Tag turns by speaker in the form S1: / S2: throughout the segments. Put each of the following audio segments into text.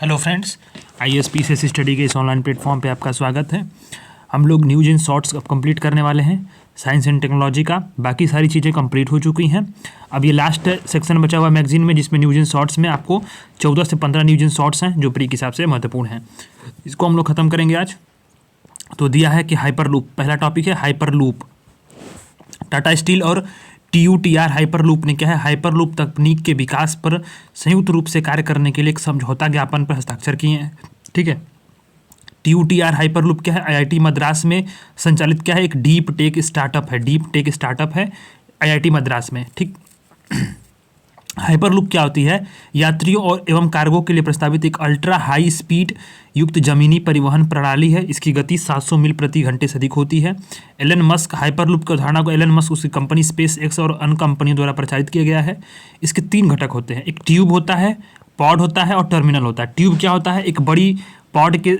S1: Hello friends, ISPCS study के इस online platform पे आपका स्वागत है। हम लोग न्यूज इन शॉर्ट्स अब कंप्लीट करने वाले हैं साइंस एंड टेक्नोलॉजी का। बाकी सारी चीज़ें कंप्लीट हो चुकी हैं। अब ये लास्ट सेक्शन बचा हुआ मैगजीन में, जिसमें न्यूज इन शॉर्ट्स में आपको 14 से 15 न्यूज इन शॉर्ट्स हैं जो प्री के हिसाब से महत्वपूर्ण हैं। इसको हम लोग ख़त्म करेंगे आज। तो दिया है कि हाइपर लूप, पहला टॉपिक है हाइपर लूप। टाटा स्टील और TUTR हाइपरलूप ने क्या है, हाइपरलूप तकनीक के विकास पर संयुक्त रूप से कार्य करने के लिए एक समझौता ज्ञापन पर हस्ताक्षर किए हैं। ठीक है। TUTR हाइपरलूप क्या है, IIT मद्रास में संचालित क्या है, एक डीप टेक स्टार्टअप है। डीप टेक स्टार्टअप है IIT मद्रास में। ठीक। हाइपरलूप क्या होती है, यात्रियों और एवं कार्गो के लिए प्रस्तावित एक अल्ट्रा हाई स्पीड युक्त जमीनी परिवहन प्रणाली है। इसकी गति 700 मील प्रति घंटे से अधिक होती है। एलन मस्क हाइपरलूप की अवधारणा को एलन मस्क उसकी कंपनी स्पेस एक्स और अन्य कंपनियों द्वारा प्रचारित किया गया है। इसके 3 घटक होते हैं, एक ट्यूब होता है, पॉड होता है और टर्मिनल होता है। ट्यूब क्या होता है, एक बड़ी पॉड के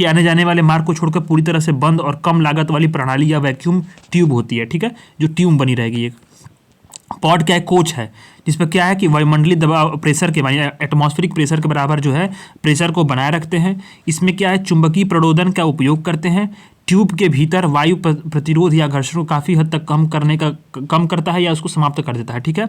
S1: आने जाने वाले मार्ग को छोड़कर पूरी तरह से बंद और कम लागत वाली प्रणाली या वैक्यूम ट्यूब होती है। ठीक है, जो ट्यूब बनी रहेगी। एक पॉड क्या है, कोच है, जिस पर क्या है कि वायुमंडलीय दबाव प्रेशर के एटमॉस्फेरिक प्रेशर के बराबर जो है प्रेशर को बनाए रखते हैं। इसमें क्या है, चुंबकीय प्रणोदन का उपयोग करते हैं। ट्यूब के भीतर वायु प्रतिरोध या घर्षण को काफ़ी हद तक कम करता है या उसको समाप्त कर देता है। ठीक है।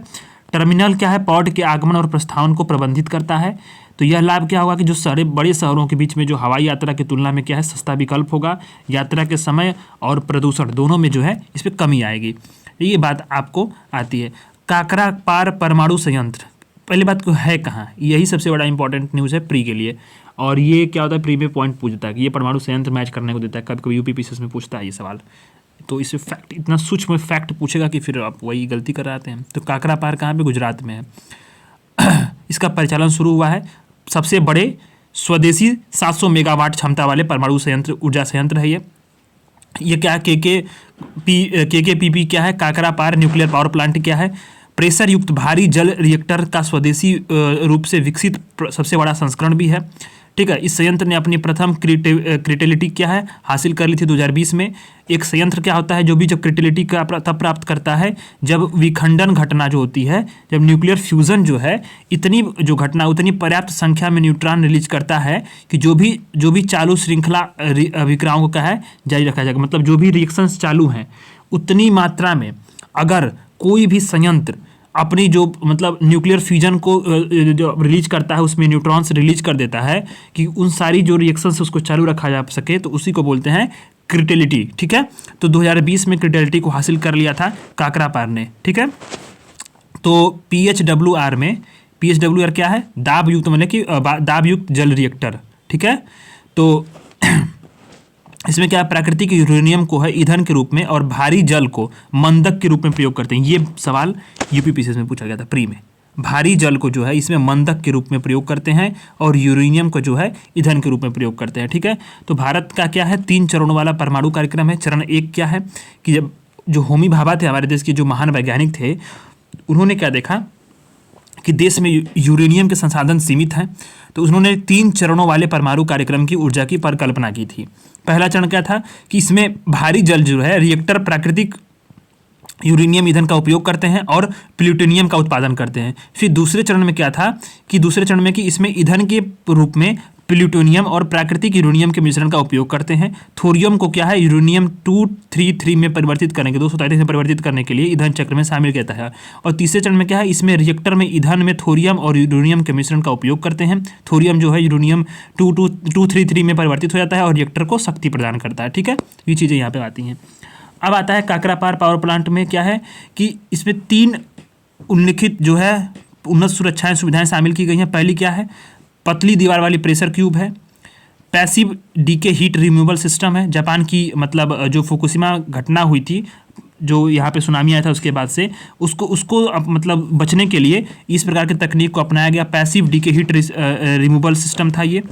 S1: टर्मिनल क्या है, पॉड के आगमन और प्रस्थान को प्रबंधित करता है। तो यह लाभ क्या होगा कि जो सारे बड़े शहरों के बीच में जो हवाई यात्रा की तुलना में क्या है, सस्ता विकल्प होगा। यात्रा के समय और प्रदूषण दोनों में जो है इस पर कमी आएगी। ये बात आपको आती है। काकरापार परमाणु संयंत्र, पहली बात को है कहाँ, यही सबसे बड़ा इंपॉर्टेंट न्यूज़ है प्री के लिए। और ये क्या होता है, प्री में पॉइंट पूछता है कि ये परमाणु संयंत्र मैच करने को देता है। कभी कभी UPPCS में पूछता है ये सवाल, तो इसे फैक्ट, इतना सूक्ष्म फैक्ट पूछेगा कि फिर आप वही गलती कर आते हैं। तो काकरापार कहाँ पे, गुजरात में है। इसका परिचालन शुरू हुआ है। सबसे बड़े स्वदेशी 700 मेगावाट क्षमता वाले परमाणु संयंत्र, ऊर्जा संयंत्र है ये क्या है, KKPP क्या है, काकरापार न्यूक्लियर पावर प्लांट क्या है, प्रेशर युक्त भारी जल रिएक्टर का स्वदेशी रूप से विकसित सबसे बड़ा संस्करण भी है। ठीक है। इस संयंत्र ने अपनी प्रथम क्रिटेलिटी क्या है हासिल कर ली थी 2020 में। एक संयंत्र क्या होता है जो भी जब क्रिटेलिटी का तब प्राप्त करता है जब विखंडन घटना जो होती है, जब न्यूक्लियर फ्यूजन जो है, इतनी जो घटना उतनी पर्याप्त संख्या में न्यूट्रॉन रिलीज करता है कि जो भी चालू श्रृंखला अभिक्रियाओं को क्या है जारी रखा जाएगा। मतलब जो भी रिएक्शंस चालू हैं उतनी मात्रा में अगर कोई भी संयंत्र अपनी जो मतलब न्यूक्लियर फ्यूजन को जो रिलीज करता है उसमें न्यूट्रॉन्स रिलीज कर देता है कि उन सारी जो रिएक्शंस उसको चालू रखा जा सके, तो उसी को बोलते हैं क्रिटेलिटी। ठीक है। तो 2020 में क्रिटेलिटी को हासिल कर लिया था काकरापार ने। ठीक है। तो PHWR क्या है, दाब युक्त, मतलब कि दाब युक्त जल रिएक्टर। ठीक है। तो इसमें क्या है, प्राकृतिक यूरेनियम को है ईंधन के रूप में और भारी जल को मंदक के रूप में प्रयोग करते हैं। ये सवाल UPPCS में पूछा गया था प्री में। भारी जल को जो है इसमें मंदक के रूप में प्रयोग करते हैं और यूरेनियम को जो है ईंधन के रूप में प्रयोग करते हैं। ठीक है। तो भारत का क्या है, 3 चरणों वाला परमाणु कार्यक्रम है। चरण 1 क्या है कि जब जो होमी भाभा थे, हमारे देश के जो महान वैज्ञानिक थे, उन्होंने क्या देखा कि देश में यूरेनियम के संसाधन सीमित हैं, तो उन्होंने 3 चरणों वाले परमाणु कार्यक्रम की ऊर्जा की परिकल्पना की थी। पहला चरण क्या था कि इसमें भारी जल जो है रिएक्टर प्राकृतिक यूरेनियम ईंधन का उपयोग करते हैं और प्लूटोनियम का उत्पादन करते हैं। फिर दूसरे चरण में क्या था कि इसमें ईंधन के रूप में प्लूटोनियम और प्राकृतिक यूरेनियम के मिश्रण का उपयोग करते हैं। थोरियम को क्या है, यूरेनियम 233 में परिवर्तित करने के 233 में परिवर्तित करने के लिए ईंधन चक्र में शामिल किया जाता है। और तीसरे चरण में क्या है, इसमें रिएक्टर में ईंधन में थोरियम और यूरेनियम के मिश्रण का उपयोग करते हैं। थोरियम जो है यूरेनियम 233 में परिवर्तित हो जाता है और रिएक्टर को शक्ति प्रदान करता है। ठीक है। ये चीज़ें यहाँ पर आती हैं। अब आता है काकरापार पावर प्लांट में क्या है कि इसमें 3 उल्लिखित जो है उन्नत सुविधाएं शामिल की गई हैं। पहली क्या है, पतली दीवार वाली प्रेशर क्यूब है। Passive decay heat removal system है। जापान की मतलब जो फुकुशिमा घटना हुई थी, जो यहाँ पे सुनामी आया था उसके बाद से उसको मतलब बचने के लिए इस प्रकार की तकनीक को अपनाया गया। Passive decay heat removal system था ये।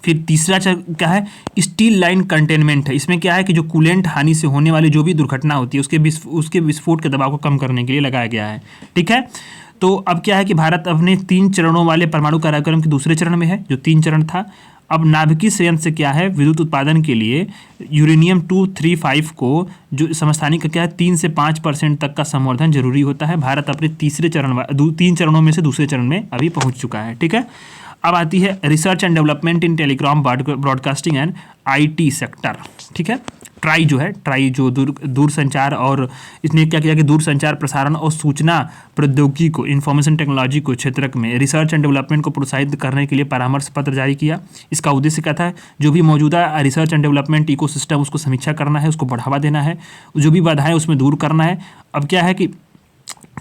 S1: फिर तीसरा क्या है, स्टील लाइन कंटेनमेंट है। इसमें क्या है कि जो कूलेंट हानि से होने वाली जो भी दुर्घटना होती है उसके विस्फोट के दबाव को कम करने के लिए लगाया गया है। ठीक है। तो अब क्या है कि भारत अपने 3 चरणों वाले परमाणु कार्यक्रम के दूसरे चरण में है, जो 3 चरण था। अब नाभिकीय संयंत्र से क्या है, विद्युत उत्पादन के लिए यूरेनियम 235 को जो समस्थानिक का क्या है 3 से 5% तक का संवर्धन जरूरी होता है। भारत अपने 3 चरणों में से दूसरे चरण में अभी पहुंच चुका है। ठीक है। अब आती है research and development in telecom broadcasting and IT sector. ठीक है, ट्राई जो है, ट्राई जो दूरसंचार और इसने क्या किया कि दूरसंचार प्रसारण और सूचना प्रौद्योगिकी को, इंफॉर्मेशन टेक्नोलॉजी को क्षेत्र में रिसर्च एंड डेवलपमेंट को प्रोत्साहित करने के लिए परामर्श पत्र जारी किया। इसका उद्देश्य क्या था? जो भी मौजूदा रिसर्च एंड डेवलपमेंट इकोसिस्टम उसको समीक्षा करना है, उसको बढ़ावा देना है, जो भी बाधाएं उसमें दूर करना है। अब क्या है कि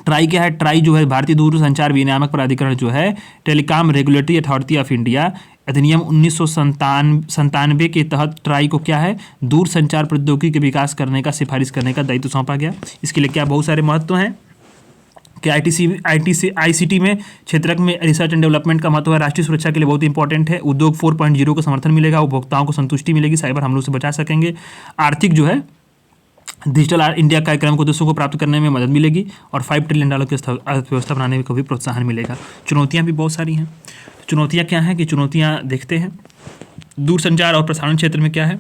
S1: ट्राई क्या है? ट्राई जो है भारतीय दूरसंचार विनियामक प्राधिकरण जो है, telecom regulatory authority of India अधिनियम 1997 के तहत ट्राई को क्या है? दूरसंचार प्रौद्योगिकी के विकास करने का, सिफारिश करने का दायित्व सौंपा गया। इसके लिए क्या बहुत सारे महत्व हैं कि आईसीटी में क्षेत्र में रिसर्च एंड डेवलपमेंट का महत्व है, राष्ट्रीय सुरक्षा के लिए बहुत इंपॉर्टेंट है, उद्योग 4.0 को समर्थन मिलेगा, उपभोक्ताओं को संतुष्टि मिलेगी, साइबर हमलों से बचा सकेंगे, आर्थिक जो है डिजिटल इंडिया कार्यक्रम को उद्देश्यों को प्राप्त करने में मदद मिलेगी और $5 ट्रिलियन की अर्थव्यवस्था बनाने को भी प्रोत्साहन मिलेगा। चुनौतियां भी बहुत सारी हैं। तो चुनौतियां क्या हैं कि चुनौतियां देखते हैं। दूरसंचार और प्रसारण क्षेत्र में क्या है?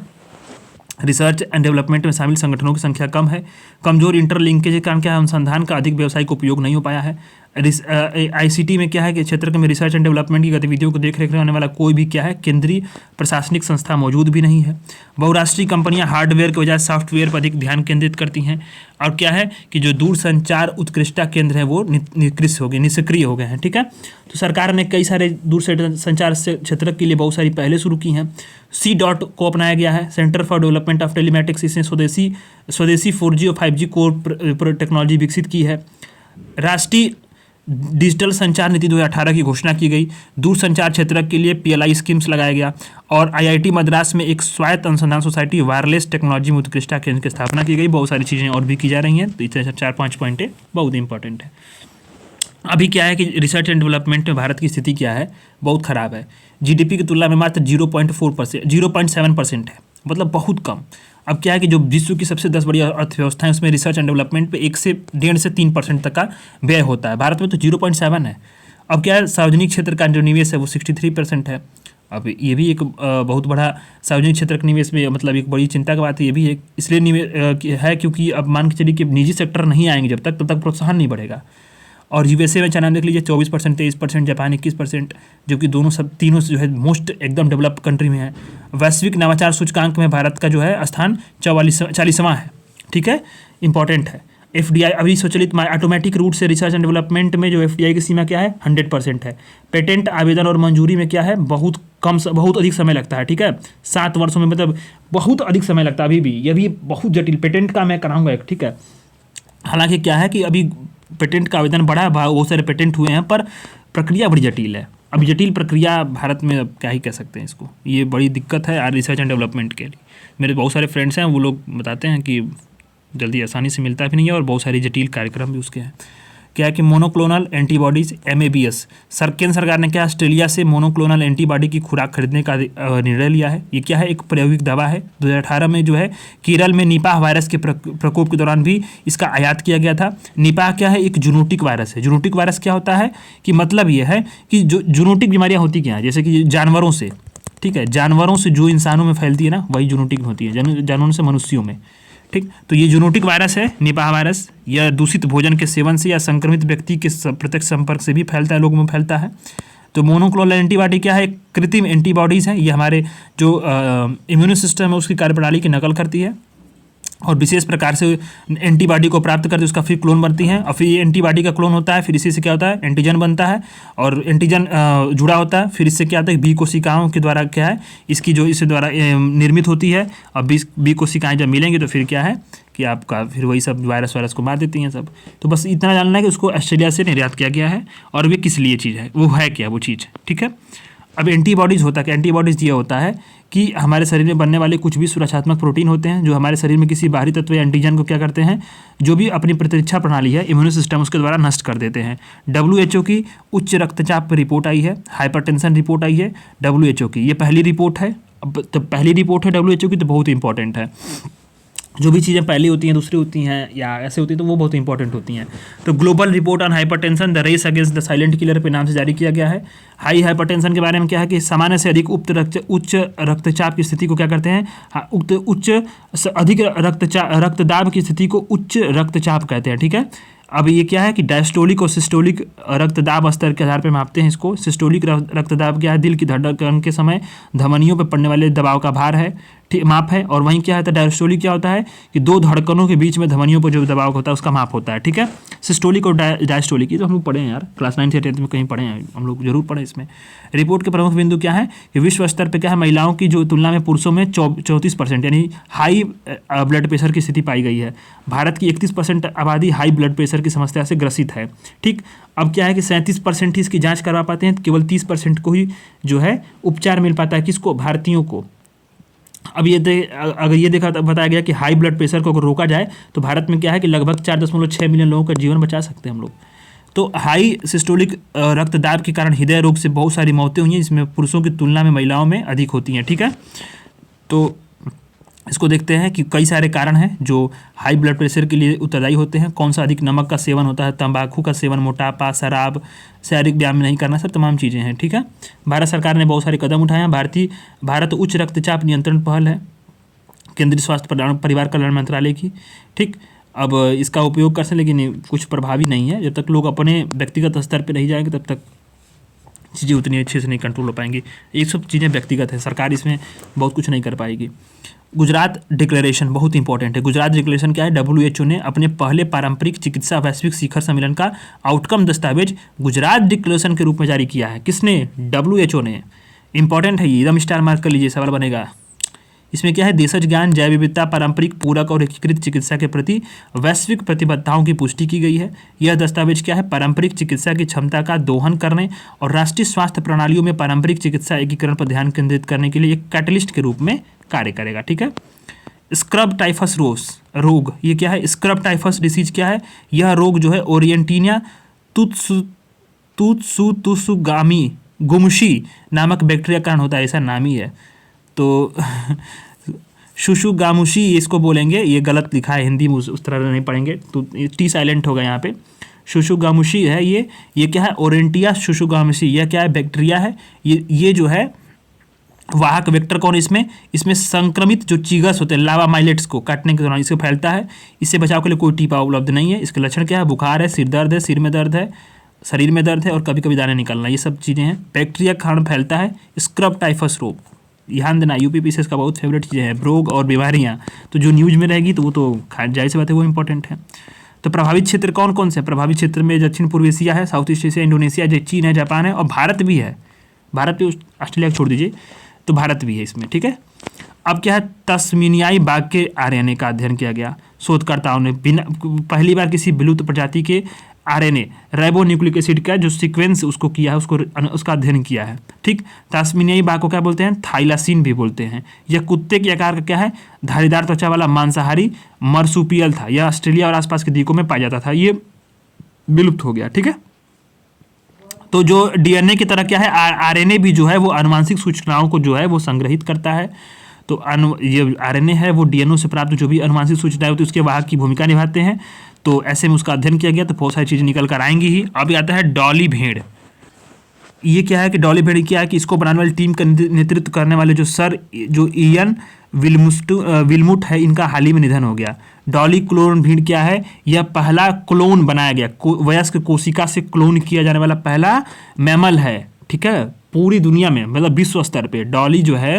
S1: रिसर्च एंड डेवलपमेंट में शामिल संगठनों की संख्या कम है, कमजोर इंटरलिंकेज के कारण क्या है? अनुसंधान का अधिक व्यावसायिक उपयोग नहीं हो पाया है। आईसीटी में क्या है कि क्षेत्र में रिसर्च एंड डेवलपमेंट की गतिविधियों को देखरेख करने वाला कोई भी क्या है? केंद्रीय प्रशासनिक संस्था मौजूद भी नहीं है। बहुराष्ट्रीय कंपनियां हार्डवेयर के बजाय सॉफ्टवेयर पर अधिक ध्यान केंद्रित करती हैं। और क्या है कि जो दूरसंचार उत्कृष्टता केंद्र है वो निष्क्रिय हो गए हैं। ठीक है, तो सरकार ने कई सारे दूरसंचार क्षेत्र के लिए बहुत सारी पहले शुरू की हैं। C.DOT को अपनाया गया है, centre for development of telematics, इसने स्वदेशी 4G और 5G कोर टेक्नोलॉजी विकसित की है। राष्ट्रीय डिजिटल संचार नीति 2018 की घोषणा की गई। दूरसंचार क्षेत्र के लिए PLI स्कीम्स लगाया गया और IIT मद्रास में एक स्वायत्त अनुसंधान सोसाइटी वायरलेस टेक्नोलॉजी में उत्कृष्टता केंद्र की स्थापना की गई। बहुत सारी चीज़ें और भी की जा रही हैं, तो इतने 4-5 पॉइंट बहुत इंपॉर्टेंट है। अभी क्या है कि रिसर्च एंड डेवलपमेंट में भारत की स्थिति क्या है? बहुत ख़राब है। GDP की तुलना में मात्र 0.7% है, मतलब बहुत कम। अब क्या है कि जो विश्व की सबसे 10 बड़ी अर्थव्यवस्थाएं उसमें रिसर्च एंड डेवलपमेंट पे 1.5 से 3% तक का व्यय होता है। भारत में तो 0.7 है। अब क्या है? सार्वजनिक क्षेत्र का जो निवेश है वो 63% है। अब ये भी एक बहुत बड़ा सार्वजनिक क्षेत्र के निवेश में मतलब एक बड़ी चिंता की बात है। ये भी एक इसलिए निवेश है क्योंकि अब मान के चलिए कि निजी सेक्टर नहीं आएंगे जब तक, तब तक प्रोत्साहन नहीं बढ़ेगा। और USA में चाइना देख लीजिए 24%, 23%, जापान 21%, जो कि तीनों जो है मोस्ट एकदम डेवलप्ड कंट्री में है। वैश्विक नवाचार सूचकांक में भारत का जो है स्थान 40वां है। ठीक है, इंपॉर्टेंट है। FDI अभी स्वचालित ऑटोमेटिक रूट से रिसर्च एंड डेवलपमेंट में जो FDI की सीमा क्या है? 100% है। पेटेंट आवेदन और मंजूरी में क्या है? बहुत अधिक समय लगता है। ठीक है, 7 वर्षों में, मतलब बहुत अधिक समय लगता है अभी भी। ये भी बहुत जटिल पेटेंट का मैं कराऊंगा एक। ठीक है, हालांकि क्या है कि अभी पेटेंट का आवेदन बढ़ा है, बहुत सारे पेटेंट हुए हैं, पर प्रक्रिया बड़ी जटिल है। अब जटिल प्रक्रिया भारत में अब क्या ही कह सकते हैं इसको, ये बड़ी दिक्कत है रिसर्च एंड डेवलपमेंट के लिए। मेरे बहुत सारे फ्रेंड्स हैं, वो लोग बताते हैं कि जल्दी आसानी से मिलता भी नहीं है और बहुत सारी जटिल कार्यक्रम भी उसके हैं। क्या है कि मोनोक्लोनल एंटीबॉडीज MABS, केंद्र सरकार ने क्या ऑस्ट्रेलिया से मोनोक्लोनल एंटीबॉडी की खुराक खरीदने का निर्णय लिया है। ये क्या है? एक प्रायोगिक दवा है। 2018 में जो है केरल में निपाह वायरस के प्रकोप के दौरान भी इसका आयात किया गया था। निपाह क्या है? एक जूनोटिक वायरस है। जूनोटिक वायरस क्या होता है कि मतलब ये है कि जो जूनोटिक बीमारियाँ होती क्या हैं, जैसे कि जानवरों से, ठीक है, जानवरों से जो इंसानों में फैलती है ना, वही जूनोटिक होती है, जानवरों से मनुष्यों में। ठीक, तो ये जूनोटिक वायरस है, निपाह वायरस। यह दूषित भोजन के सेवन से या संक्रमित व्यक्ति के प्रत्यक्ष संपर्क से भी फैलता है, लोगों में फैलता है। तो मोनोक्लोनल एंटीबॉडी क्या है? कृत्रिम एंटीबॉडीज़ हैं। ये हमारे जो इम्यून सिस्टम है उसकी कार्यप्रणाली की नकल करती है और विशेष प्रकार से एंटीबॉडी को प्राप्त करके उसका फिर क्लोन बनती हैं और फिर ये एंटीबॉडी का क्लोन होता है। फिर इसी से क्या होता है? एंटीजन बनता है और एंटीजन जुड़ा होता है। फिर इससे क्या होता है? बी कोशिकाओं के द्वारा क्या है इसकी जो इससे द्वारा निर्मित होती है और बी कोशिकाएँ जब मिलेंगी तो फिर क्या है कि आपका फिर वही सब वायरस को मार देती हैं सब। तो बस इतना जानना है कि उसको ऑस्ट्रेलिया से निर्यात किया गया है और वे किस लिए चीज़ है, वो है क्या वो चीज़। ठीक है, अब एंटीबॉडीज़ होता है, एंटीबॉडीज़ ये होता है कि हमारे शरीर में बनने वाले कुछ भी सुरक्षात्मक प्रोटीन होते हैं जो हमारे शरीर में किसी बाहरी तत्व या एंटीजन को क्या करते हैं, जो भी अपनी प्रतिरक्षा प्रणाली है, इम्यून सिस्टम, उसके द्वारा नष्ट कर देते हैं। WHO की उच्च रक्तचाप पर रिपोर्ट आई है, हाइपरटेंशन रिपोर्ट आई है WHO की, ये पहली रिपोर्ट है। अब तो पहली रिपोर्ट है WHO की, तो बहुत इंपॉर्टेंट है। जो भी चीज़ें पहली होती हैं, दूसरी होती हैं या ऐसे होती हैं, तो वो बहुत इंपॉर्टेंट होती हैं। तो global report on hypertension the race against the silent killer पे नाम से जारी किया गया है। हाई हाइपरटेंशन के बारे में क्या है कि सामान्य से अधिक उच्च रक्तचाप की स्थिति को क्या करते हैं, अधिक रक्तदाब की स्थिति को उच्च रक्तचाप कहते हैं। ठीक है, अब ये क्या है कि डायस्टोलिक और सिस्टोलिक रक्तदाब स्तर के आधार पर मापते हैं इसको। सिस्टोलिक रक्तदाब क्या है, दिल की धड़कन के समय धमनियों पर पड़ने वाले दबाव का भार है, ठीक माप है। और वहीं क्या है, डायस्टोलिक क्या होता है कि दो धड़कनों के बीच में धमनियों पर जो दबाव होता है उसका माप होता है, ठीक है। सिस्टोलिक और डायस्टोलिक, ये तो हम लोग पढ़े हैं यार, क्लास 9 से 10th में कहीं पढ़े हैं हम लोग, जरूर पढ़े इसमें। रिपोर्ट के प्रमुख बिंदु क्या है कि विश्व स्तर पर क्या है, महिलाओं की जो तुलना में पुरुषों में 34% यानी हाई ब्लड प्रेशर की स्थिति पाई गई है। भारत की 31% आबादी हाई ब्लड प्रेशर की समस्या से ग्रसित है, ठीक। अब क्या है कि 37% ही इसकी जांच करवा पाते हैं, केवल 30% को ही जो है उपचार मिल पाता है, किसको, भारतीयों को। अब अगर ये देखा बताया गया कि हाई ब्लड प्रेशर को अगर रोका जाए तो भारत में क्या है कि लगभग 4.6 मिलियन लोगों का जीवन बचा सकते हैं हम लोग। तो हाई सिस्टोलिक रक्तदाब के कारण हृदय रोग से बहुत सारी मौतें हुई हैं, जिसमें पुरुषों की तुलना में महिलाओं में अधिक होती हैं, ठीक है। तो इसको देखते हैं कि कई सारे कारण हैं जो हाई ब्लड प्रेशर के लिए उत्तरदायी होते हैं। कौन सा अधिक नमक का सेवन होता है, तंबाकू का सेवन, मोटापा, शराब, शारीरिक व्यायाम नहीं करना, सब तमाम चीज़ें हैं, ठीक है। भारत सरकार ने बहुत सारे कदम उठाए हैं। भारत उच्च रक्तचाप नियंत्रण पहल है केंद्रीय स्वास्थ्य परिवार कल्याण मंत्रालय की, ठीक। अब इसका उपयोग कर सकते, लेकिन कुछ प्रभावी नहीं है। जब तक लोग अपने व्यक्तिगत स्तर पर नहीं जाएंगे तब तक चीज़ें उतनी अच्छे से नहीं कंट्रोल हो पाएंगी। ये सब चीज़ें व्यक्तिगत है, सरकार इसमें बहुत कुछ नहीं कर पाएगी। गुजरात डिक्लेरेशन बहुत इंपॉर्टेंट है। गुजरात डिक्लेरेशन क्या है, WHO ने अपने पहले पारंपरिक चिकित्सा वैश्विक शिखर सम्मेलन का आउटकम दस्तावेज गुजरात डिक्लेरेशन के रूप में जारी किया है। किसने, WHO ने। इंपॉर्टेंट है ये, एकदम स्टार मार्क कर लीजिए, सवाल बनेगा। इसमें क्या है, देशज ज्ञान, जैव विविधता, पारंपरिक, पूरक और एकीकृत चिकित्सा के प्रति वैश्विक प्रतिबद्धताओं की पुष्टि की गई है। यह दस्तावेज क्या है, पारंपरिक चिकित्सा की क्षमता का दोहन करने और राष्ट्रीय स्वास्थ्य प्रणालियों में पारंपरिक चिकित्सा एकीकरण पर ध्यान केंद्रित करने के लिए एक कैटलिस्ट के रूप में कार्य करेगा, ठीक है। स्क्रब टाइफस रोग, ये क्या है, स्क्रब टाइफस डिसीज क्या है, यह रोग जो है ओरिएंटिनिया तुत्सुगामी गुमशी नामक बैक्टीरिया कारण होता है, ऐसा नाम ही है। तो शुशुगामुशी इसको बोलेंगे, ये गलत लिखा है हिंदी में, उस तरह नहीं पढ़ेंगे, तो टी साइलेंट होगा यहाँ पे। शुशुगामुशी है ये क्या है, ओरेंटिया शुशुगामुशी, यह क्या है, बैक्टीरिया है। ये जो है वाहक वेक्टर कौन, इसमें संक्रमित जो चीगस होते हैं लावा माइलेट्स को काटने के दौरान इसको फैलता है। इससे बचाव के लिए कोई टीका उपलब्ध नहीं है। इसके लक्षण क्या है, बुखार है, सिर दर्द है, सिर में दर्द है, शरीर में दर्द है और कभी कभी दाने निकलना, ये सब चीज़ें हैं। बैक्टीरिया के कारण फैलता है स्क्रब टाइफस रोग, ध्यान देना। यूपीपीसीएस का बहुत फेवरेट चीज़ें हैं, रोग और बीमारियाँ, तो जो न्यूज में रहेगी तो वो तो जाहिर सी बात है वो इंपॉर्टेंट है। तो प्रभावित क्षेत्र कौन कौन से, प्रभावित क्षेत्र में दक्षिण पूर्व एशिया है, साउथ ईस्ट एशिया, इंडोनेशिया, चीन है, जापान है और भारत भी है। भारत भी, ऑस्ट्रेलिया छोड़ दीजिए, तो भारत भी है इसमें, ठीक है। अब क्या है, तस्मीनियाई बाघ के आरएनए का अध्ययन किया गया। शोधकर्ताओं ने पहली बार किसी विलुप्त प्रजाति के आरएनए राइबो न्यूक्लिक एसिड का जो सीक्वेंस उसको किया है, उसका अध्ययन किया है, ठीक। तस्मीनियाई बाघ को क्या बोलते हैं, थाइलासीन भी बोलते हैं। यह कुत्ते के आकार का क्या है, धारीदार त्वचा वाला मांसाहारी मर्सुपियल था। यह ऑस्ट्रेलिया और आसपास के द्वीपों में पाया जाता था, ये विलुप्त हो गया, ठीक है। तो जो डीएनए की तरह क्या है, आरएनए भी जो है वो आनुवांशिक सूचनाओं को जो है वो संग्रहित करता है। तो ये आरएनए है वो डीएनए से प्राप्त जो भी आनुवांशिक सूचनाएं होती है उसके वाहक की भूमिका निभाते हैं। तो ऐसे में उसका अध्ययन किया गया, तो बहुत सारी चीज़ें निकल कर आएंगी ही। अब आता है डॉली भेड़। ये क्या है कि डॉली भेड़ क्या है कि इसको बनाने वाली टीम का नेतृत्व करने वाले जो इयन विलमुट है, इनका हाल ही में निधन हो गया। डॉली क्लोन भीड़ क्या है, यह पहला क्लोन बनाया गया, वयस्क कोशिका से क्लोन किया जाने वाला पहला मैमल है, ठीक है, पूरी दुनिया में, मतलब विश्व स्तर पे। डॉली जो है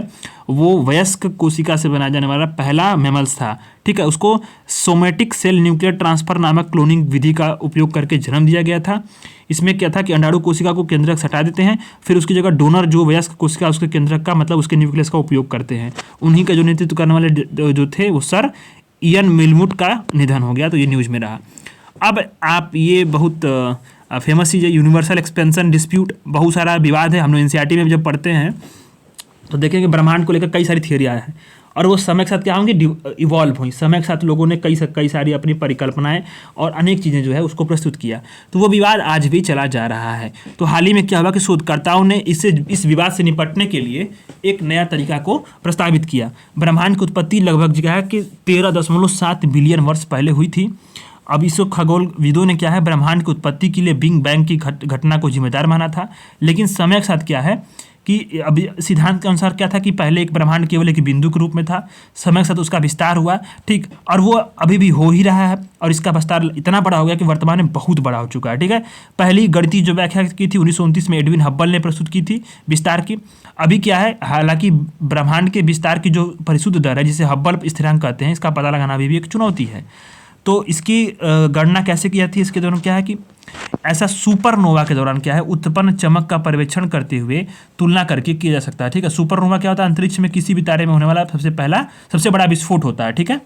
S1: वो वयस्क कोशिका से बनाया जाने वाला पहला मैमल्स था, ठीक है। उसको सोमेटिक सेल न्यूक्लियर ट्रांसफर नामक क्लोनिंग विधि का उपयोग करके जन्म दिया गया था। इसमें क्या था कि अंडाणु कोशिका को केंद्रक से हटा देते हैं, फिर उसकी जगह डोनर जो वयस्क कोशिका उसके केंद्रक का मतलब उसके न्यूक्लियस का उपयोग करते हैं। उन्हीं का जो नेतृत्व करने वाले जो थे वो सर इयन विलमुट का निधन हो गया, तो ये न्यूज में रहा। अब आप ये बहुत फेमस चीज़ है यूनिवर्सल एक्सपेंशन डिस्प्यूट, बहुत सारा विवाद है। हम लोग एनसीईआरटी में जब पढ़ते हैं तो देखेंगे ब्रह्मांड को लेकर कई सारी थियरियाँ हैं और वो समय के साथ क्या होंगी, इवॉल्व हुई। समय के साथ लोगों ने कई सारी अपनी परिकल्पनाएं और अनेक चीज़ें जो है उसको प्रस्तुत किया, तो वो विवाद आज भी चला जा रहा है। तो हाल ही में क्या हुआ कि शोधकर्ताओं ने इस विवाद से निपटने के लिए एक नया तरीका को प्रस्तावित किया। ब्रह्मांड की उत्पत्ति लगभग क्या है कि 13.7 बिलियन वर्ष पहले हुई थी। अब इसको खगोलविदों ने क्या है ब्रह्मांड की उत्पत्ति के लिए बिग बैंग की घटना को जिम्मेदार माना था, लेकिन समय के साथ क्या है कि अभी सिद्धांत के अनुसार क्या था कि पहले एक ब्रह्मांड केवल एक बिंदु के रूप में था, समय के साथ उसका विस्तार हुआ, ठीक, और वो अभी भी हो ही रहा है, और इसका विस्तार इतना बड़ा हो गया कि वर्तमान में बहुत बड़ा हो चुका है, ठीक है। पहली गणितीय जो व्याख्या की थी 1929 में एडविन हब्बल ने प्रस्तुत की थी विस्तार की। अभी क्या है, हालांकि ब्रह्मांड के विस्तार की जो परिशुद्ध दर है, जिसे हब्बल स्थिरांक कहते हैं, इसका पता लगाना अभी भी एक चुनौती है। तो इसकी गणना कैसे की जाती है, इसके दौरान क्या है कि ऐसा सुपरनोवा के दौरान क्या है, उत्पन्न चमक का पर्यवेक्षण करते हुए तुलना करके किया जा सकता है, ठीक है। सुपरनोवा क्या होता है, अंतरिक्ष में किसी भी तारे में होने वाला सबसे बड़ा विस्फोट होता है, ठीक है।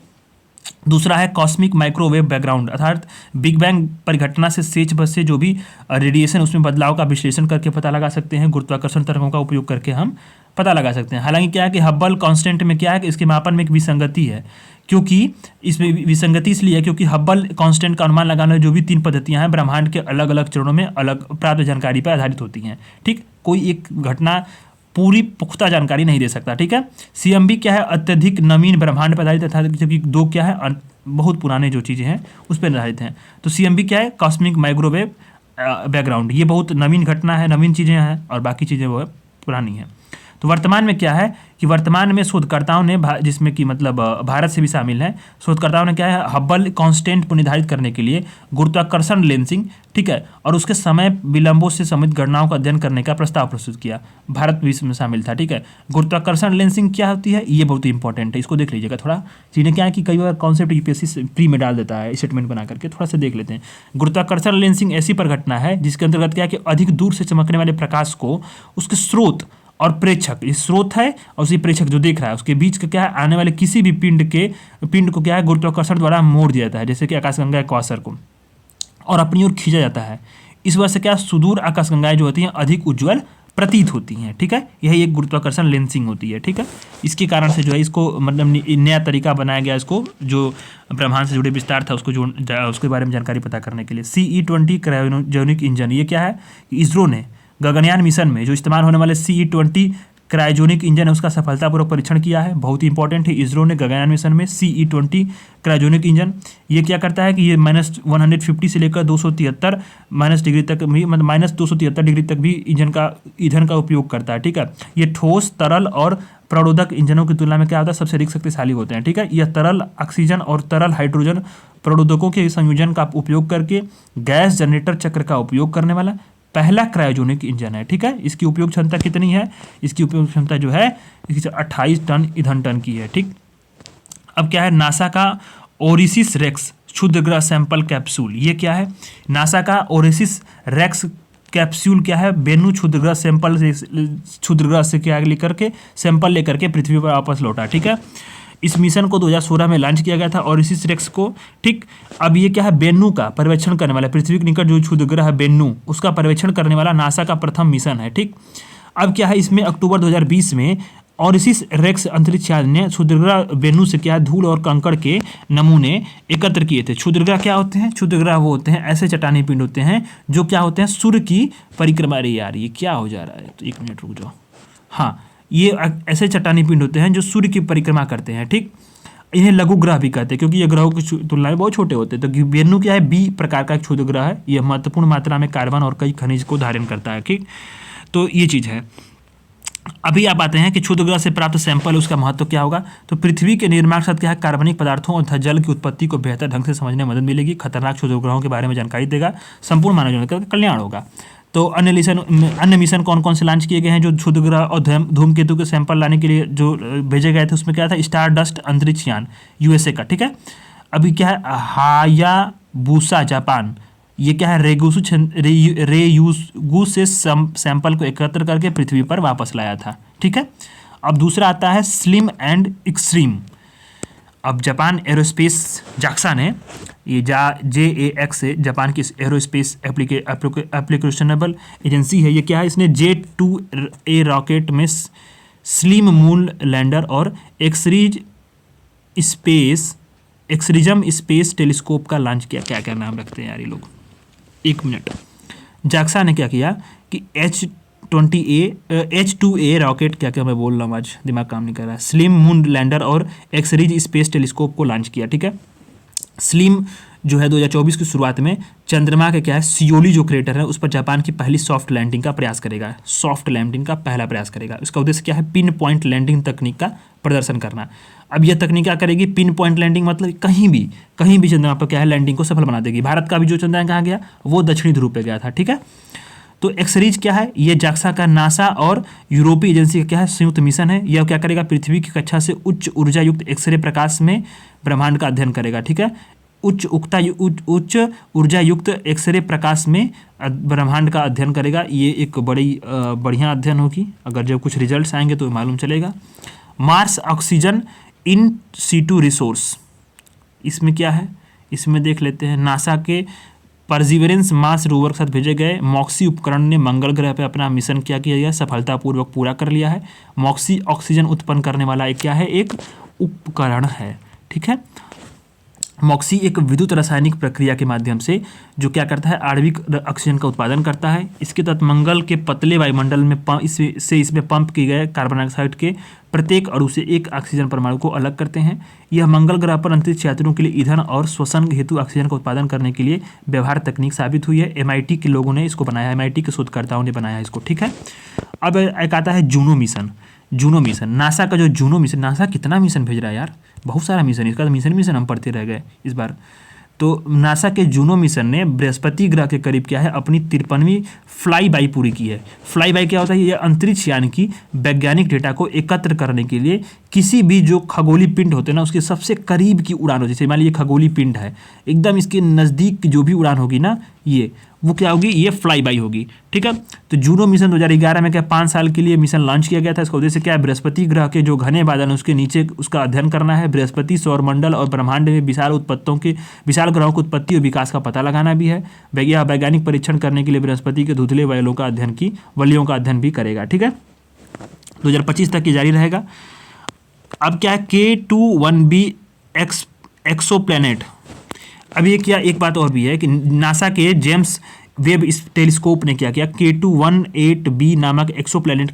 S1: दूसरा है कॉस्मिक माइक्रोवेव बैकग्राउंड, अर्थात बिग बैंग परिघटना से सेच बस से जो भी रेडिएशन उसमें बदलाव का विश्लेषण करके पता लगा सकते हैं, गुरुत्वाकर्षण तरंगों का उपयोग करके हम पता लगा सकते हैं। हालांकि क्या है कि हब्बल कांस्टेंट में क्या है कि इसके मापन में एक विसंगति है, क्योंकि इसमें विसंगति इसलिए है क्योंकि हब्बल कांस्टेंट का अनुमान लगाने जो भी 3 पद्धतियां हैं ब्रह्मांड के अलग अलग चरणों में अलग प्राप्त जानकारी पर आधारित होती हैं, ठीक। कोई एक घटना पूरी पुख्ता जानकारी नहीं दे सकता, ठीक है। सीएमबी क्या है, अत्यधिक नवीन ब्रह्मांड पर आधारित, अर्थात जबकि 2 क्या है, बहुत पुराने जो चीज़ें हैं उस पर आधारित हैं। तो सीएमबी क्या है, कॉस्मिक माइक्रोवेव बैकग्राउंड, ये बहुत नवीन घटना है, नवीन चीज़ें हैं, और बाकी चीज़ें वो पुरानी हैं। तो वर्तमान में क्या है कि वर्तमान में शोधकर्ताओं ने जिसमें कि मतलब भारत से भी शामिल हैं, शोधकर्ताओं ने क्या है, हब्बल कांस्टेंट को निर्धारित करने के लिए गुरुत्वाकर्षण लेंसिंग, ठीक है, और उसके समय विलंबों से संबंधित गणनाओं का अध्ययन करने का प्रस्ताव प्रस्तुत किया। भारत भी इसमें शामिल था, ठीक है। गुरुत्वाकर्षण लेंसिंग क्या होती है, ये बहुत इंपॉर्टेंट है, इसको देख लीजिएगा थोड़ा। चीज़ें क्या है कि कई बार कॉन्सेप्ट यूपीएससी प्री में डाल देता है, स्टेटमेंट बना करके, थोड़ा सा देख लेते हैं। गुरुत्वाकर्षण लेंसिंग ऐसी परिघटना है जिसके अंतर्गत क्या है कि अधिक दूर से चमकने वाले प्रकाश को उसके स्रोत और प्रेक्षक, ये स्रोत है और उसी प्रेक्षक जो देख रहा है उसके बीच का क्या है, आने वाले किसी भी पिंड को क्या है गुरुत्वाकर्षण द्वारा मोड़ दिया जाता है, जैसे कि आकाशगंगा कौसर को, और अपनी ओर खींचा जाता है। इस वजह से क्या सुदूर आकाशगंगाएं जो होती हैं अधिक उज्ज्वल प्रतीत होती हैं, ठीक है। यही एक गुरुत्वाकर्षण लेंसिंग होती है, ठीक है। इसके कारण से जो है इसको मतलब नया तरीका बनाया गया, इसको जो ब्रह्मांड से जुड़े विस्तार था उसको जो उसके बारे में जानकारी पता करने के लिए। CE-20 क्रायोजेनिक इंजन, ये क्या है, इसरो ने गगनयान मिशन में जो इस्तेमाल होने वाले CE-20 क्रायोजेनिक इंजन है उसका सफलतापूर्वक परीक्षण किया है। बहुत ही इंपॉर्टेंट है, इसरो ने गगनयान मिशन में CE-20 क्रायोजेनिक इंजन, ये क्या करता है कि ये -150 से लेकर 273 माइनस डिग्री तक भी, मतलब -273 डिग्री तक भी ईंधन का उपयोग करता है, ठीक है। ये ठोस, तरल और प्रणोदक इंजनों की तुलना में क्या होता है, सबसे अधिक शक्तिशाली होते हैं, ठीक है। यह तरल ऑक्सीजन और तरल हाइड्रोजन प्रणोदकों के संयोजन का उपयोग करके गैस जनरेटर चक्र का उपयोग करने वाला पहला क्रायोजेनिक इंजन है, ठीक है। इसकी उपयोग क्षमता कितनी है, इसकी उपयोग क्षमता जो है 28 टन ईंधन टन की है, ठीक। अब क्या है, नासा का ओरिसिस रेक्स क्षुद्रग्रह सैंपल कैप्सूल, ये क्या है, नासा का ओरिसिस रेक्स कैप्सूल क्या है, बेनू क्षुद्रग्रह से क्या लेकर के सैंपल लेकर के पृथ्वी पर वापस लौटा, ठीक है। इस मिशन को 2016 में लॉन्च किया गया था ओरिसिस रेक्स को, ठीक। अब ये क्या है, बेन्नू का पर्यवेक्षण करने वाला, पृथ्वी के निकट जो क्षुद्रग्रह है बेन्नू, उसका पर्यवेक्षण करने वाला नासा का प्रथम मिशन है, ठीक। अब क्या है, इसमें अक्टूबर 2020 में ओरिसिस रेक्स अंतरिक्ष यान ने क्षुद्रग्रह बेन्नू से क्या धूल और कंकड़ के नमूने एकत्र किए थे। क्षुद्रग्रह क्या होते हैं, क्षुद्रग्रह वो होते हैं ऐसे चट्टानी पिंड होते हैं जो क्या होते हैं, सूर्य की परिक्रमा, रे यार ये क्या हो जा रहा है, तो 1 मिनट रुक जाओ। हाँ, ये ऐसे चट्टानी पिंड होते हैं जो सूर्य की परिक्रमा करते हैं, ठीक। इन्हें लघु ग्रह भी कहते हैं क्योंकि ये ग्रहों की तुलना में बहुत छोटे होते हैं। तो बेन्नू क्या है, बी प्रकार का एक क्षुद्र ग्रह है, यह महत्वपूर्ण मात्रा में कार्बन और कई खनिज को धारण करता है, ठीक। तो ये चीज़ है। अभी आप आते हैं कि क्षुद्र ग्रह से प्राप्त सैंपल, उसका महत्व क्या होगा। तो पृथ्वी के निर्माण के साथ क्या है, कार्बनिक पदार्थों और जल की उत्पत्ति को बेहतर ढंग से समझने में मदद मिलेगी, खतरनाक क्षुद्र ग्रहों के बारे में जानकारी देगा, संपूर्ण मानव जीवन का कल्याण होगा। तो अन्य मिशन कौन कौन से लॉन्च किए गए हैं जो क्षुद्र ग्रह और धूमकेतु के सैंपल लाने के लिए जो भेजे गए थे, उसमें क्या था, स्टार डस्ट अंतरिक्ष यान USA का, ठीक है। अभी क्या है, हायाबुसा जापान, ये क्या है, रेयूगु से सैंपल को एकत्र करके पृथ्वी पर वापस लाया था, ठीक है। अब दूसरा आता है स्लिम एंड एक्सट्रीम। अब जापान एरोस्पेस जाक्सा ने, ये JAX से जापान की एरोस्पेस एप्लीकेशनेबल एजेंसी है, ये क्या है, इसने J2A रॉकेट में स्लिम मून लैंडर और एक्सरिजम स्पेस टेलीस्कोप का लॉन्च किया। क्या क्या नाम रखते हैं यार ये लोग, 1 मिनट। जाक्सा ने क्या किया कि H2A रॉकेट, क्या क्या मैं बोल रहा हूँ आज दिमाग काम नहीं कर रहा है, स्लिम मून लैंडर और एक्सरिज स्पेस टेलीस्कोप को लॉन्च किया, ठीक है। स्लिम जो है 2024 की शुरुआत में चंद्रमा के क्या है सियोली जो क्रेटर है उस पर जापान की पहली सॉफ्ट लैंडिंग का प्रयास करेगा। सॉफ्ट लैंडिंग का पहला प्रयास करेगा। इसका उद्देश्य क्या है? पिन पॉइंट लैंडिंग तकनीक का प्रदर्शन करना। अब यह तकनीक क्या करेगी? पिन पॉइंट लैंडिंग मतलब कहीं भी चंद्रमा पर क्या है लैंडिंग को सफल बना देगी। भारत का भी जो चंद्रयान कहाँ गया वो दक्षिणी ध्रुव पे गया था। ठीक है, तो एक्सरीज क्या है? ये जाक्सा का नासा और यूरोपीय एजेंसी का क्या है संयुक्त मिशन है। यह क्या करेगा? पृथ्वी की कक्षा से उच्च ऊर्जा युक्त एक्सरे प्रकाश में ब्रह्मांड का अध्ययन करेगा। ठीक है, उच्च ऊर्जा युक्त एक्सरे प्रकाश में ब्रह्मांड का अध्ययन करेगा। ये एक बड़ी बढ़िया अध्ययन होगी। अगर जब कुछ रिजल्ट्स आएंगे तो मालूम चलेगा। Mars oxygen in situ resource, इसमें क्या है? इसमें देख लेते हैं। नासा के परसिवरेंस मार्स रोवर के साथ भेजे गए मॉक्सी उपकरण ने मंगल ग्रह पर अपना मिशन क्या किया गया? सफलतापूर्वक पूरा कर लिया है। मॉक्सी ऑक्सीजन उत्पन्न करने वाला एक क्या है? एक उपकरण है। ठीक है, मॉक्सी एक विद्युत रासायनिक प्रक्रिया के माध्यम से जो क्या करता है? आणविक ऑक्सीजन का उत्पादन करता है। इसके तहत मंगल के पतले वायुमंडल में इसमें पंप किए गए कार्बन डाइऑक्साइड के प्रत्येक अणु से एक ऑक्सीजन परमाणु को अलग करते हैं। यह मंगल ग्रह पर अंतरिक्ष यात्रियों के लिए ईंधन और श्वसन हेतु ऑक्सीजन का उत्पादन करने के लिए व्यवहार तकनीक साबित हुई है। MIT के लोगों ने इसको बनाया, MIT के शोधकर्ताओं ने बनाया इसको। ठीक है, अब एक आता है Juno mission. Juno mission, NASA का जो जूनो मिशन, नासा कितना मिशन भेज रहा है यार, बहुत सारा मिशन। इसका तो मिशन हम पढ़ते रह गए इस बार। तो नासा के जूनो मिशन ने बृहस्पति ग्रह के करीब क्या है अपनी 53वीं फ्लाई बाई पूरी की है। फ्लाई बाई क्या होता है? यह अंतरिक्ष यान की वैज्ञानिक डेटा को एकत्र करने के लिए किसी भी जो खगोलीय पिंड होते हैं ना उसके सबसे करीब की उड़ान हो। जैसे मान लीजिए खगोलीय पिंड है, एकदम इसके नज़दीक जो भी उड़ान होगी ना वो क्या होगी? ये फ्लाई बाई होगी। ठीक है, तो जूनो मिशन 2011 में क्या 5 साल के लिए मिशन लॉन्च किया गया था। इसका उद्देश्य क्या है? बृहस्पति ग्रह के जो घने बादल हैं उसके नीचे उसका अध्ययन करना है। बृहस्पति सौरमंडल और ब्रह्मांड में विशाल ग्रहों की उत्पत्ति और विकास का पता लगाना भी है। यह वैज्ञानिक परीक्षण करने के लिए बृहस्पति के धुंधले वलयों का अध्ययन भी करेगा। ठीक है, 2025 तक ये जारी रहेगा। अब क्या है? K21b exoplanet. अब ये क्या एक बात और भी है कि नासा के जेम्स वेब इस टेलीस्कोप ने क्या किया? K218b नामक एक्सोप्लैनेट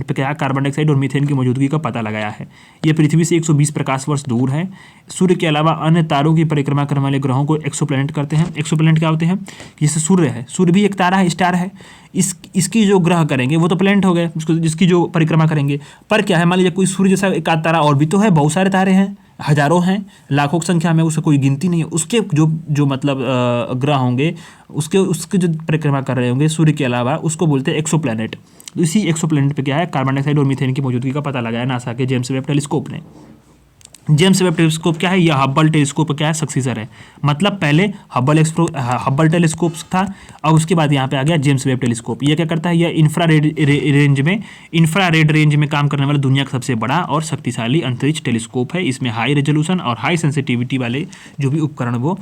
S1: पे क्या कार्बन डाइऑक्साइड और मीथेन की मौजूदगी का पता लगाया है। यह पृथ्वी से 120 प्रकाश वर्ष दूर है। सूर्य के अलावा अन्य तारों की परिक्रमा करने वाले ग्रहों को एक्सोप्लैनेट करते हैं। एक्सोप्लैनेट क्या होते हैं? जैसे सूर्य है, सूर्य भी एक तारा है, स्टार है। इसकी जो ग्रह करेंगे वो तो प्लैनेट हो गए, जिसकी जो परिक्रमा करेंगे। पर क्या है, मान लीजिए कोई सूर्य जैसा एक आध तारा और भी तो है, बहुत सारे तारे हैं, हजारों हैं, लाखों की संख्या में, उससे कोई गिनती नहीं है। उसके जो मतलब ग्रह होंगे उसके जो परिक्रमा कर रहे होंगे सूर्य के अलावा, उसको बोलते हैं एक्सोप्लैनेट। तो इसी एक्सोप्लैनेट पे क्या है कार्बन डाइऑक्साइड और मीथेन की मौजूदगी का पता लगाया नासा के जेम्स वेब टेलीस्कोप ने। जेम्स वेब टेलीस्कोप क्या है? यह हब्बल टेलीस्कोप क्या है? सक्सीसर है। मतलब पहले हब्बल टेलीस्कोप था और उसके बाद यहाँ पे आ गया जेम्स वेब टेलीस्कोप। यह क्या करता है? यह इंफ्रारेड रेंज में काम करने वाला दुनिया का सबसे बड़ा और शक्तिशाली अंतरिक्ष टेलीस्कोप है। इसमें हाई रेजोल्यूशन और हाई सेंसिटिविटी वाले जो भी उपकरण वो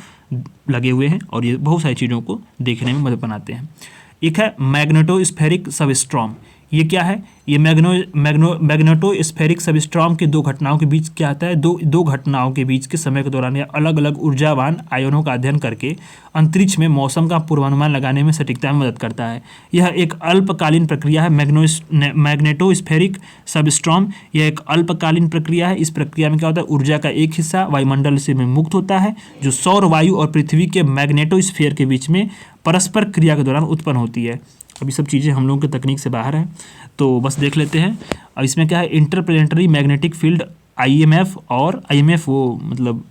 S1: लगे हुए हैं और ये बहुत सारी चीज़ों को देखने में मदद बनाते हैं। एक है मैग्नेटोस्फेरिक सबस्टॉर्म। ये क्या है? ये मैग्नेटोस्फेरिक सबस्टॉर्म के दो घटनाओं के बीच क्या आता है? दो घटनाओं के बीच के समय के दौरान यह अलग अलग ऊर्जावान आयनों का अध्ययन करके अंतरिक्ष में मौसम का पूर्वानुमान लगाने में सटीकता में मदद करता है। यह एक अल्पकालीन प्रक्रिया है। मैग्नेटोस्फेरिक सबस्टॉर्म यह एक अल्पकालीन प्रक्रिया है। इस प्रक्रिया में क्या होता है? ऊर्जा का एक हिस्सा वायुमंडल से में मुक्त होता है जो सौर वायु और पृथ्वी के मैग्नेटोस्फीयर के बीच में परस्पर क्रिया के दौरान उत्पन्न होती है। अभी सब चीज़ें हम लोगों के तकनीक से बाहर हैं, तो बस देख लेते हैं। अब इसमें क्या है? इंटरप्लेनेटरी मैग्नेटिक फील्ड IMF, और IMF वो मतलब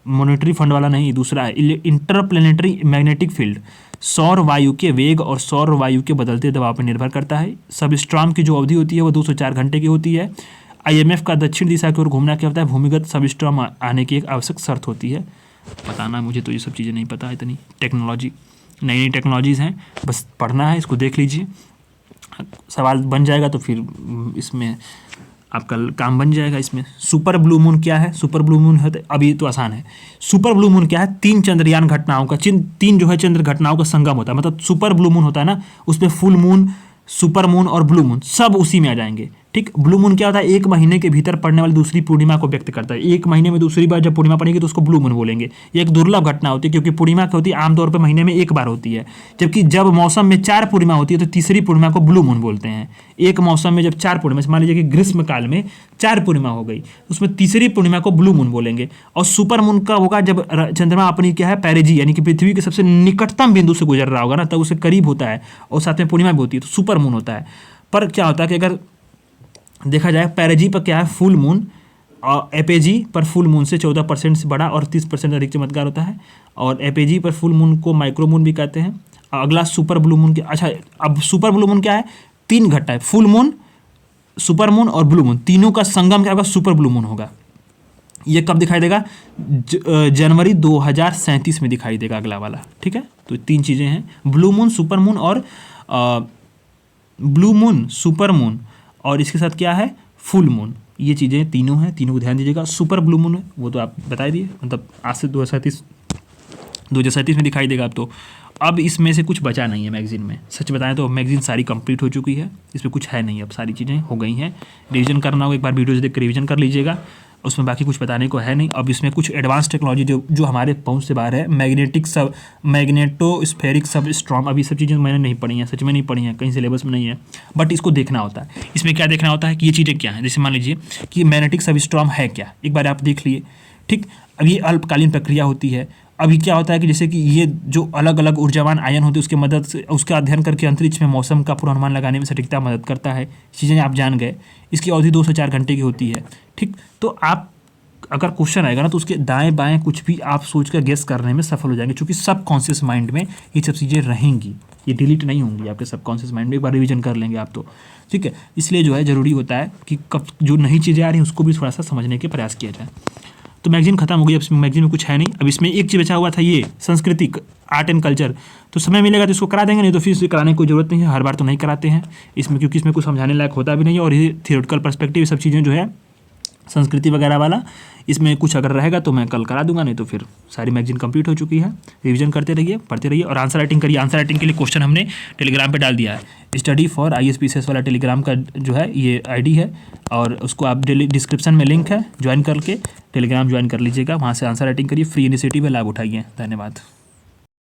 S1: मॉनेटरी फंड वाला नहीं, दूसरा है इंटरप्लेनेटरी मैग्नेटिक फील्ड। सौर वायु के वेग और सौर वायु के बदलते दबाव पर निर्भर करता है। सबस्टॉर्म की जो अवधि होती है वो 204 घंटे की होती है। IMF का दक्षिण दिशा की ओर घूमना क्या होता है? भूमिगत सबस्टॉर्म आने की एक आवश्यक शर्त होती है। पता ना, मुझे तो ये सब चीज़ें नहीं पता है। इतनी टेक्नोलॉजी, नई टेक्नोलॉजीज़ हैं, बस पढ़ना है, इसको देख लीजिए, सवाल बन जाएगा तो फिर इसमें आपका काम बन जाएगा। इसमें सुपर ब्लू मून क्या है? सुपर ब्लू मून है, अभी तो आसान है। सुपर ब्लू मून क्या है? 3 चंद्रयान घटनाओं का तीन जो है चंद्र घटनाओं का संगम होता है। मतलब सुपर ब्लू मून होता है ना, उसमें फुल मून, सुपर मून और ब्लू मून सब उसी में आ जाएंगे। ठीक। ब्लू मून क्या होता है, 1 महीने के भीतर पड़ने वाली दूसरी पूर्णिमा को व्यक्त करता है। 1 महीने में दूसरी बार जब पूर्णिमा पड़ेगी तो उसको ब्लू मून बोलेंगे। ये एक दुर्लभ घटना होती है, क्योंकि पूर्णिमा क्या होती है, आमतौर पर महीने में 1 बार होती है, जबकि जब मौसम में 4 पूर्णिमा होती है तो तीसरी पूर्णिमा को ब्लू मून बोलते हैं। एक मौसम में जब 4 पूर्णिमा, मान लीजिए कि ग्रीष्म काल में 4 पूर्णिमा हो गई, उसमें तीसरी पूर्णिमा को ब्लू मून बोलेंगे। और सुपर मून का होगा जब चंद्रमा अपनी क्या है, पेरिजी यानी कि पृथ्वी के सबसे निकटतम बिंदु से गुजर रहा होगा ना, तब उससे करीब होता है और साथ में पूर्णिमा भी होती है, तो सुपर मून होता है। पर क्या होता है कि अगर देखा जाए, पेरिजी पर क्या है, फुल मून, और एपेजी पर फुल मून से 14% से बड़ा और 30% अधिक चमत्कार होता है। और एपेजी पर फुल मून को माइक्रो मून भी कहते हैं। अगला सुपर ब्लू मून। अच्छा, अब सुपर ब्लू मून क्या है, 3 घटना है, फुल मून, सुपर मून और ब्लू मून, तीनों का संगम क्या होगा, सुपर ब्लू मून होगा। ये कब दिखाई देगा, जनवरी 2037 में दिखाई देगा अगला वाला। ठीक है, तो 3 चीज़ें हैं, ब्लू मून, सुपर मून और ब्लू मून, सुपर मून, और इसके साथ क्या है, फुल मून। ये चीज़ें तीनों हैं, तीनों को ध्यान दीजिएगा। सुपर ब्लू मून है वो तो आप बता दिए, मतलब आज से 2037 में दिखाई देगा। अब इसमें से कुछ बचा नहीं है मैगजीन में। सच बताएं तो मैगजीन सारी कंप्लीट हो चुकी है, इसमें कुछ है नहीं, अब सारी चीज़ें हो गई हैं। रिवीजन करना हो एक बार वीडियोज देख कर रिवीजन कर लीजिएगा, उसमें बाकी कुछ बताने को है नहीं। अब इसमें कुछ एडवांस टेक्नोलॉजी जो हमारे पहुंच से बाहर है, मैग्नेटोस्फेरिक सब स्ट्रॉम, अभी सब चीज़ें मैंने नहीं पढ़ी हैं, सच में नहीं पढ़ी हैं, कहीं सिलेबस में नहीं है, बट इसको देखना होता है। इसमें क्या देखना होता है कि ये चीज़ें क्या हैं, जैसे मान लीजिए कि मैग्नेटिक सब स्ट्रॉम है क्या, एक बार आप देख लिए। ठीक, अब ये अल्पकालीन प्रक्रिया होती है। अभी क्या होता है कि जैसे कि ये जो अलग अलग ऊर्जावान आयन होते हैं उसके मदद से, उसका अध्ययन करके अंतरिक्ष में मौसम का पूर्वानुमान लगाने में सटीकता मदद करता है। चीज़ें आप जान गए। इसकी अवधि 2 से 4 घंटे की होती है। ठीक, तो आप अगर क्वेश्चन आएगा ना तो उसके दाएं बाएं कुछ भी आप सोच कर गेस करने में सफल हो जाएंगे, क्योंकि सब कॉन्शियस माइंड में ये सब चीज़ें रहेंगी, ये डिलीट नहीं होंगी आपके सब कॉन्शियस माइंड में। एक बार रिवीजन कर लेंगे आप तो। ठीक है, इसलिए जो है ज़रूरी होता है कि कब जो नई चीज़ें आ रही हैं उसको भी थोड़ा सा समझने के प्रयास किया जाए। तो मैगजीन खत्म हो गई, अब इसमें मैगजीन में कुछ है नहीं। अब इसमें एक चीज़ बचा हुआ था, ये संस्कृति, आर्ट एंड कल्चर। तो समय मिलेगा तो इसको करा देंगे, नहीं तो फिर इसे कराने की कोई ज़रूरत नहीं है, हर बार तो नहीं कराते हैं इसमें, क्योंकि इसमें कुछ समझाने लायक होता भी नहीं है। और ये थियोरेटिकल पर्सपेक्टिव सब चीज़ें जो है संस्कृति वगैरह वाला, इसमें कुछ अगर रहेगा तो मैं कल करा दूंगा, नहीं तो फिर सारी मैगजीन कंप्लीट हो चुकी है। रिवीजन करते रहिए, पढ़ते रहिए और आंसर राइटिंग करिए। आंसर राइटिंग के लिए क्वेश्चन हमने टेलीग्राम पे डाल दिया है, स्टडी फॉर ISPCS वाला टेलीग्राम का जो है ये ID है, और उसको आप डिस्क्रिप्शन में लिंक है, ज्वाइन करके टेलीग्राम ज्वाइन कर लीजिएगा, वहाँ से आंसर राइटिंग करिए। फ्री इनिशिएटिव है, लाभ उठाइए। धन्यवाद।